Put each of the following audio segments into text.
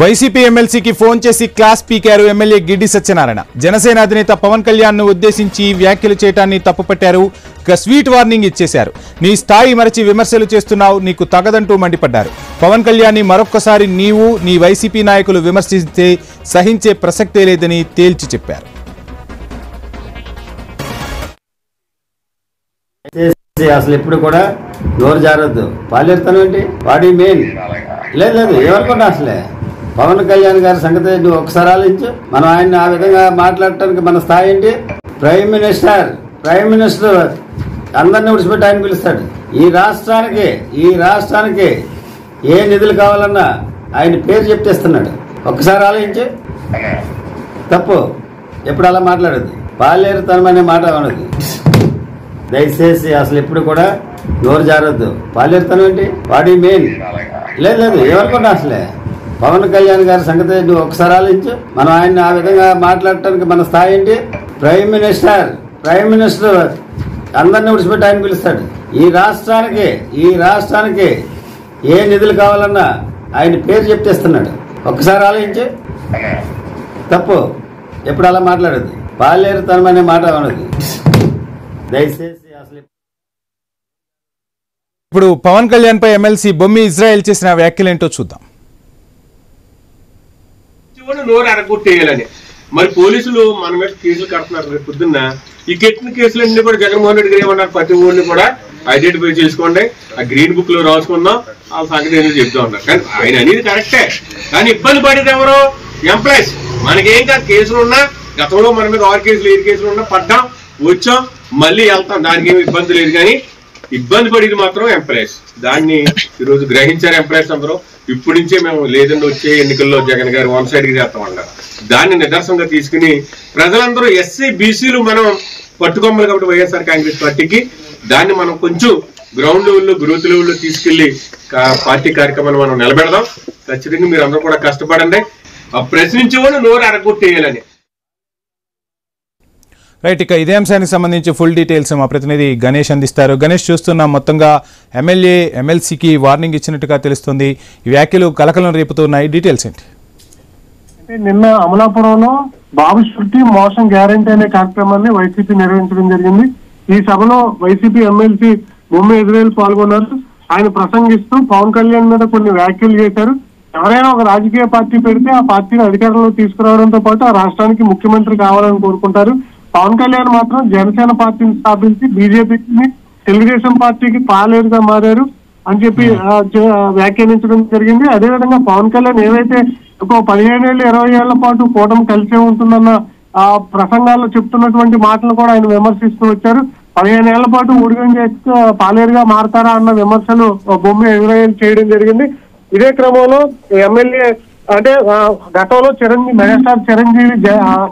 YCP ఎమ్మెల్సీకి phone చేసి class పీకారు MLA Giddi Satyanarayana. Janasena అధినేత పవన్ కళ్యాణ్ ను ఉద్దేశించి వ్యాఖ్యలు చేయడాన్ని తప్పుపట్టారు. స్వీట్ వార్నింగ్ ఇచ్చేశారు. నీ స్థాయి మరచి విమర్శలు చేస్తున్నావు, నీకు తగదంటూ మండిపడ్డారు. పవన్ కళ్యాణ్ ని మరొక్కసారి నీవు నీ వైసీపీ నాయకులు విమర్శిస్తే సహించే ప్రసక్తే లేదని తేల్చి చెప్పారు. అసలు ఎప్పుడు కూడా నోరు జారద్దు. పాలేరుతాను ఏంటి వాడి మెయిన్ లేదు ఎవరుకున్నా అసలే పవన్ కళ్యాణ్ గారి సంగతి నువ్వు ఒకసారి ఆలోచించు. మనం ఆయన్ని ఆ విధంగా మాట్లాడటానికి మన స్థాయి ఏంటి? ప్రైమ్ మినిస్టర్ అందరినీ విడిచిపెట్టి ఆయన పిలుస్తాడు. ఈ రాష్ట్రానికి ఏ నిధులు కావాలన్నా ఆయన పేరు చెప్తేస్తున్నాడు. ఒక్కసారి ఆలోచించు. తప్పు ఎప్పుడు అలా మాట్లాడద్దు. పాలేరుతనం అనే మాట ఉన్నది. దయచేసి అసలు ఎప్పుడు కూడా నోరు జారద్దు. పాలేరుతనం ఏంటి వాడి మెయిన్ లేదు ఎవరుకున్నా అసలే పవన్ కళ్యాణ్ గారి సంగతి నువ్వు ఒకసారి ఆలోచించు. మనం ఆయన్ని ఆ విధంగా మాట్లాడటానికి మన స్థాయి ఏంటి? ప్రైమ్ మినిస్టర్ అందరినీ విడిచిపెట్టి ఆయన పిలుస్తాడు. ఈ రాష్ట్రానికి ఏ నిధులు కావాలన్నా ఆయన పేరు చెప్తేస్తున్నాడు. ఒక్కసారి ఆలోచించు. తప్పు ఎప్పుడు అలా మాట్లాడద్దు. పాలేరుతనం అనే మాట ఉన్నది. దయచేసి అసలు ఇప్పుడు పవన్ కళ్యాణ్ పై ఎమ్మెల్సీ బొమ్మి ఇజ్రాయెల్ చేసిన వ్యాఖ్యలేంటో చూద్దాం. నోరు అరగొట్టేయాలని మరి పోలీసులు మన మీద కేసులు కడుతున్నారు. రేపు పొద్దున్న ఈ కెట్టిన కేసులన్నీ కూడా జగన్మోహన్ రెడ్డి గారు ఏమన్నారు, ప్రతి ఊరిని కూడా ఐడెంటిఫై చేసుకోండి, ఆ గ్రీన్ బుక్ లో రాసుకుందాం, ఆ సంగతి ఏదో చెప్తా ఉన్నారు. కానీ ఆయన అనేది కరెక్టే, కానీ ఇబ్బంది పడేది ఎవరు? ఎంప్లాయీస్. మనకేం కాదు, కేసులు ఉన్నా గతంలో మన మీద 6 కేసులు 7 కేసులు ఉన్నా పడ్డాం, వచ్చాం, మళ్ళీ వెళ్తాం, దానికి ఏమి ఇబ్బంది లేదు. కానీ ఇబ్బంది పడేది మాత్రం ఎంప్లాయీస్. దాన్ని ఈరోజు గ్రహించారు ఎంప్లాయీస్ అందరూ. ఇప్పటి నుంచే మేము లేదండి వచ్చే ఎన్నికల్లో జగన్ గారు 1 సైడ్కి చేస్తామన్నారు. దాన్ని నిదర్శనంగా తీసుకుని ప్రజలందరూ ఎస్సీ బీసీలు మనం పట్టుకొమ్మలు కాబట్టి వైఎస్ఆర్ కాంగ్రెస్ పార్టీకి దాన్ని మనం కొంచెం గ్రౌండ్ లెవెల్లో గ్రోత్ లెవెల్లో తీసుకెళ్లి పార్టీ కార్యక్రమాన్ని మనం నిలబెడదాం. ఖచ్చితంగా మీరు అందరూ కూడా కష్టపడండి. ఆ ప్రశ్నించేవాళ్ళు నోరు అరగొట్టేయాలని. రైట్, ఇక ఇదే అంశానికి సంబంధించి ఫుల్ డీటెయిల్స్ మా ప్రతినిధి గణేష్ అందిస్తారు. గణేష్, చూస్తున్నాం మొత్తంగా ఎమ్మెల్సీకి వార్నింగ్ ఇచ్చినట్టుగా తెలుస్తుంది. ఈ వ్యాఖ్యలు కలకలం రేపుతున్నాయి. డీటెయిల్స్ ఏంటి? నిన్న అమలాపురంలో బాబు శృతి మోసం గ్యారంటీ అనే కార్యక్రమాన్ని వైసీపీ నిర్వహించడం జరిగింది. ఈ సభలో వైసీపీ ఎమ్మెల్సీ బొమ్మి ఇజ్రాయెల్ పాల్గొన్నారు. ఆయన ప్రసంగిస్తూ పవన్ కళ్యాణ్ మీద కొన్ని వ్యాఖ్యలు చేశారు. ఎవరైనా ఒక రాజకీయ పార్టీ పెడితే ఆ పార్టీని అధికారంలో తీసుకురావడంతో పాటు ఆ రాష్ట్రానికి ముఖ్యమంత్రి కావాలని కోరుకుంటారు. పవన్ కళ్యాణ్ మాత్రం జనసేన పార్టీని స్థాపించి బీజేపీని తెలుగుదేశం పార్టీకి పాలేరుగా మారారు అని చెప్పి వ్యాఖ్యానించడం జరిగింది. అదేవిధంగా పవన్ కళ్యాణ్ ఏవైతే ఒక 15 ఏళ్ళు 20 ఏళ్ల పాటు కూటమి కలిసే ఉంటుందన్న ప్రసంగాల్లో చెప్తున్నటువంటి మాటలు కూడా ఆయన విమర్శిస్తూ వచ్చారు. 15 ఏళ్ల పాటు ఊడిగం చేస్తూ పాలేరుగా మారతారా అన్న విమర్శలు బొమ్మి ఇజ్రాయెల్ చేయడం జరిగింది. ఇదే క్రమంలో ఎమ్మెల్యే అంటే గతంలో మెగాస్టార్ చిరంజీవి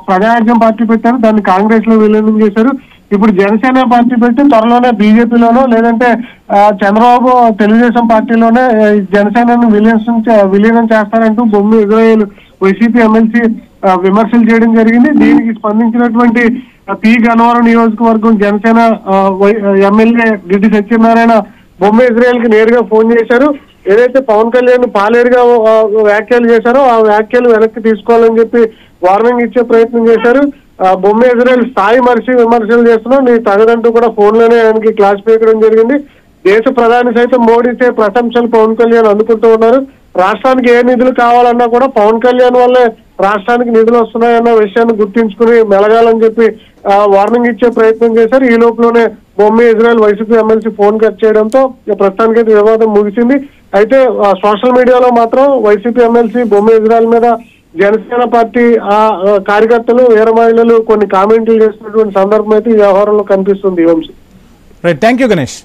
ప్రజారాజ్యం పార్టీ పెట్టారు, దాన్ని కాంగ్రెస్ లో విలీనం చేశారు. ఇప్పుడు జనసేన పార్టీ పెట్టి త్వరలోనే బీజేపీలోనో లేదంటే చంద్రబాబు తెలుగుదేశం పార్టీలోనే జనసేనను విలీనం చేస్తారంటూ బొమ్మి ఇజ్రాయెల్ వైసీపీ ఎమ్మెల్సీ విమర్శలు చేయడం జరిగింది. దీనికి స్పందించినటువంటి పి గన్నవరం నియోజకవర్గం జనసేన ఎమ్మెల్యే గిడ్డి సత్యనారాయణ బొమ్మి ఇజ్రాయెల్ కి నేరుగా ఫోన్ చేశారు. ఏదైతే పవన్ కళ్యాణ్ పాలేరుగా వ్యాఖ్యలు చేశారో ఆ వ్యాఖ్యలు వెనక్కి తీసుకోవాలని చెప్పి వార్నింగ్ ఇచ్చే ప్రయత్నం చేశారు. బొమ్మి ఇజ్రాయెల్ స్థాయి మరిచి విమర్శలు చేస్తున్నావు, నీ తగదంటూ కూడా ఫోన్ లోనే ఆయనకి క్లాస్ పీకడం జరిగింది. దేశ ప్రధాని సైతం మోడీసే ప్రశంసలు పవన్ కళ్యాణ్ అందుకుంటూ ఉన్నారు. రాష్ట్రానికి ఏ నిధులు కావాలన్నా కూడా పవన్ కళ్యాణ్ వల్లే రాష్ట్రానికి నిధులు వస్తున్నాయన్న విషయాన్ని గుర్తించుకుని మెలగాలని చెప్పి వార్నింగ్ ఇచ్చే ప్రయత్నం చేశారు. ఈ లోపలనే Bommi Israel YCP MLC phone cut చేయడంతో ప్రస్తుతానికైతే వివాదం ముగిసింది. అయితే సోషల్ మీడియాలో మాత్రం వైసీపీ ఎమ్మెల్సీ బొమ్మి ఇజ్రాయెల్ మీద జనసేన పార్టీ కార్యకర్తలు వీర మహిళలు కొన్ని కామెంట్లు చేస్తున్నటువంటి సందర్భం అయితే ఈ వ్యవహారంలో కనిపిస్తుంది. Right, thank you Ganesh.